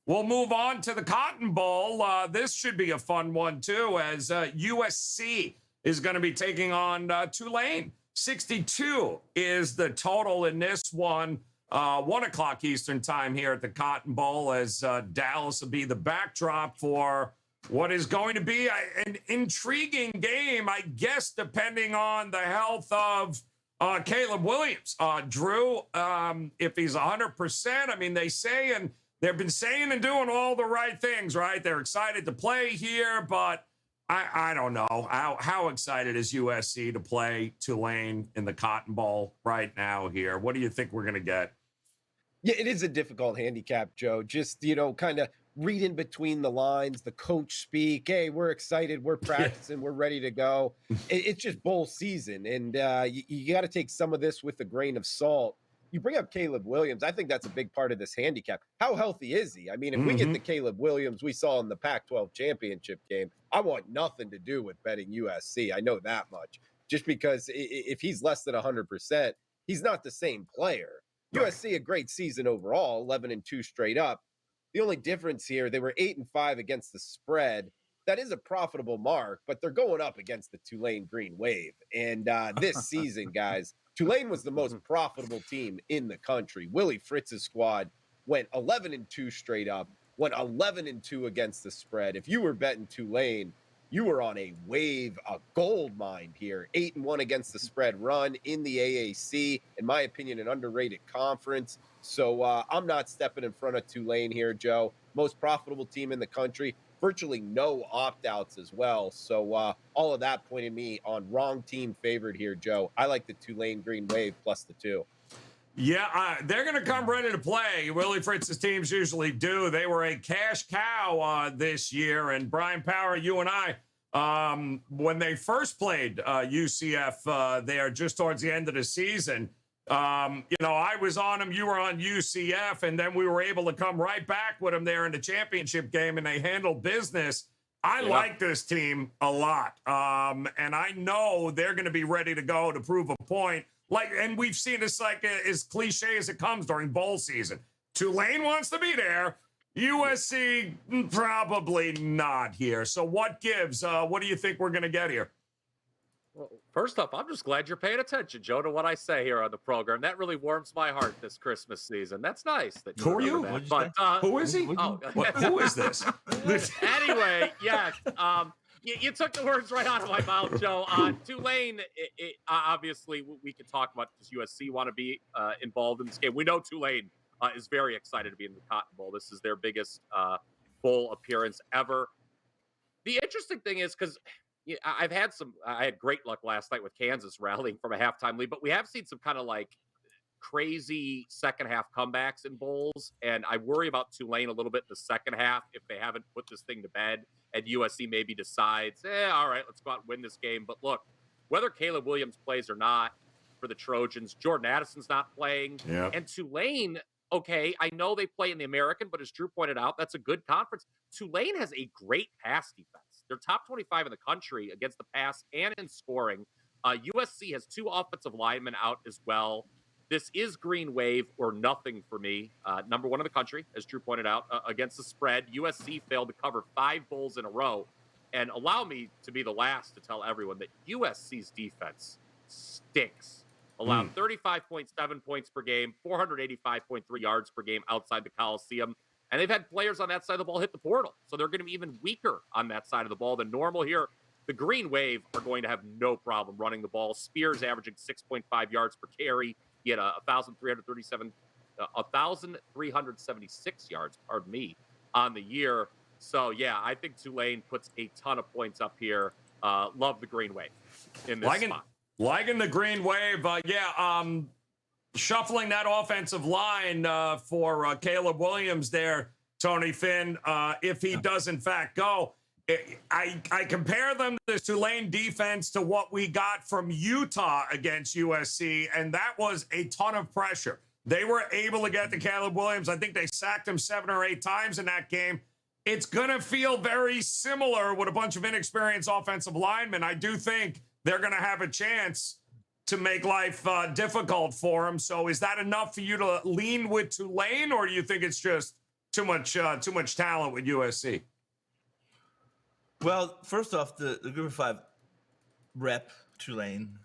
We'll move on to the Cotton Bowl. This should be a fun one, too, as USC is going to be taking on Tulane. 62 is the total in this one. 1 o'clock Eastern time here at the Cotton Bowl, as Dallas will be the backdrop for what is going to be an intriguing game, I guess, depending on the health of Caleb Williams. Drew, if he's 100%, I mean, they say, and they've been saying and doing all the right things, right? They're excited to play here, but I don't know. How excited is USC to play Tulane in the Cotton Bowl right now here? What do you think we're going to get? Yeah, it is a difficult handicap, Joe. Just, kind of reading between the lines, the coach speak. Hey, we're excited. We're practicing. We're ready to go. It's just bowl season. And you got to take some of this with a grain of salt. You bring up Caleb Williams. I think that's a big part of this handicap. How healthy is he? I mean, if we get the Caleb Williams we saw in the Pac-12 championship game, I want nothing to do with betting USC. I know that much. Just because if he's less than 100%, he's not the same player. Right. USC, a great season overall, 11-2 straight up. The only difference here, they were 8-5 against the spread. That is a profitable mark, but they're going up against the Tulane Green Wave. And this season, guys, Tulane was the most profitable team in the country. Willie Fritz's squad went 11-2 straight up, went 11-2 against the spread. If you were betting Tulane, you were on a wave, a gold mine here. 8-1 against the spread run in the AAC. In my opinion, an underrated conference. So I'm not stepping in front of Tulane here, Joe. Most profitable team in the country. Virtually no opt-outs as well. So all of that pointed me on wrong team favored here, Joe. I like the Tulane Green Wave plus the 2. Yeah, they're going to come ready to play. Willie Fritz's teams usually do. They were a cash cow this year. And Bryan Power, you and I, when they first played UCF there just towards the end of the season, I was on them, you were on UCF, and then we were able to come right back with them there in the championship game, and they handled business. I like this team a lot, and I know they're going to be ready to go to prove a point. And we've seen this as cliche as it comes during bowl season. Tulane wants to be there. USC probably not here. So what gives? What do you think we're going to get here? Well, first off, I'm just glad you're paying attention, Joe, to what I say here on the program. That really warms my heart this Christmas season. That's nice. Who are you? But, who is he? Who is this? Anyway, yes. You took the words right out of my mouth, Joe. Tulane, obviously, we can talk about does USC want to be involved in this game. We know Tulane is very excited to be in the Cotton Bowl. This is their biggest bowl appearance ever. The interesting thing is because I had great luck last night with Kansas rallying from a halftime lead, but we have seen some kind of crazy second half comebacks in bowls. And I worry about Tulane a little bit in the second half if they haven't put this thing to bed and USC maybe decides, all right, let's go out and win this game. But look, whether Caleb Williams plays or not for the Trojans, Jordan Addison's not playing. Yep. And Tulane, okay, I know they play in the American, but as Drew pointed out, that's a good conference. Tulane has a great pass defense. They're top 25 in the country against the pass and in scoring. USC has 2 offensive linemen out as well. This is green wave or nothing for me. Number 1 in the country, as Drew pointed out, against the spread. USC failed to cover 5 bowls in a row. And allow me to be the last to tell everyone that USC's defense stinks. Allowed 35.7 points per game, 485.3 yards per game outside the Coliseum. And they've had players on that side of the ball hit the portal. So they're going to be even weaker on that side of the ball than normal here. The Green Wave are going to have no problem running the ball. Spears averaging 6.5 yards per carry. He had 1,376 yards, on the year. So, yeah, I think Tulane puts a ton of points up here. Love the Green Wave in this spot. Liking the Green Wave, shuffling that offensive line for Caleb Williams there, Tony Finn, if he does in fact go. I compare them, the Tulane defense, to what we got from Utah against USC, and that was a ton of pressure. They were able to get to Caleb Williams. I think they sacked him 7 or 8 times in that game. It's going to feel very similar with a bunch of inexperienced offensive linemen. I do think they're going to have a chance to make life difficult for him. So is that enough for you to lean with Tulane, or do you think it's just too much talent with USC? Well, first off, the Group of Five rep Tulane.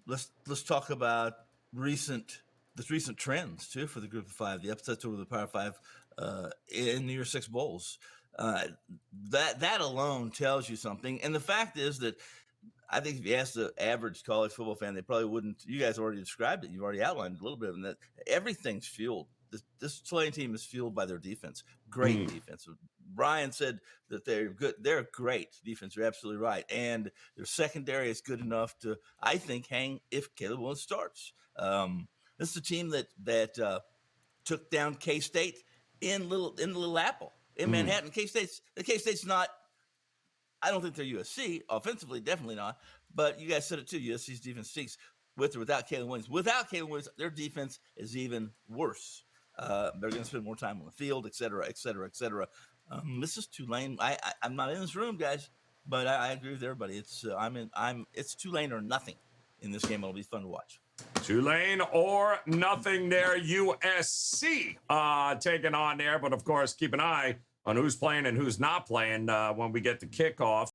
Let's talk about recent trends too for the Group of Five. The upsets over the Power Five in New Year's Six bowls. That alone tells you something. And the fact is that I think if you ask the average college football fan, they probably wouldn't. You guys already described it. You've already outlined a little bit of that. Everything's fueled. This Tulane team is fueled by their defense. Great defense. Brian said that they're good. They're a great defense. You're absolutely right. And their secondary is good enough to, I think, hang if Caleb Williams starts. This is a team that took down K-State in Little Apple in Manhattan. K-State's not. I don't think they're USC offensively, definitely not. But you guys said it too. USC's defense stinks with or without Caleb Williams. Without Caleb Williams, their defense is even worse. They're going to spend more time on the field, et cetera, et cetera, et cetera. This is Tulane. I'm not in this room, guys, but I agree with everybody. It's Tulane or nothing in this game. It'll be fun to watch. Tulane or nothing there. USC taking on there, but of course, keep an eye on who's playing and who's not playing when we get to kickoff.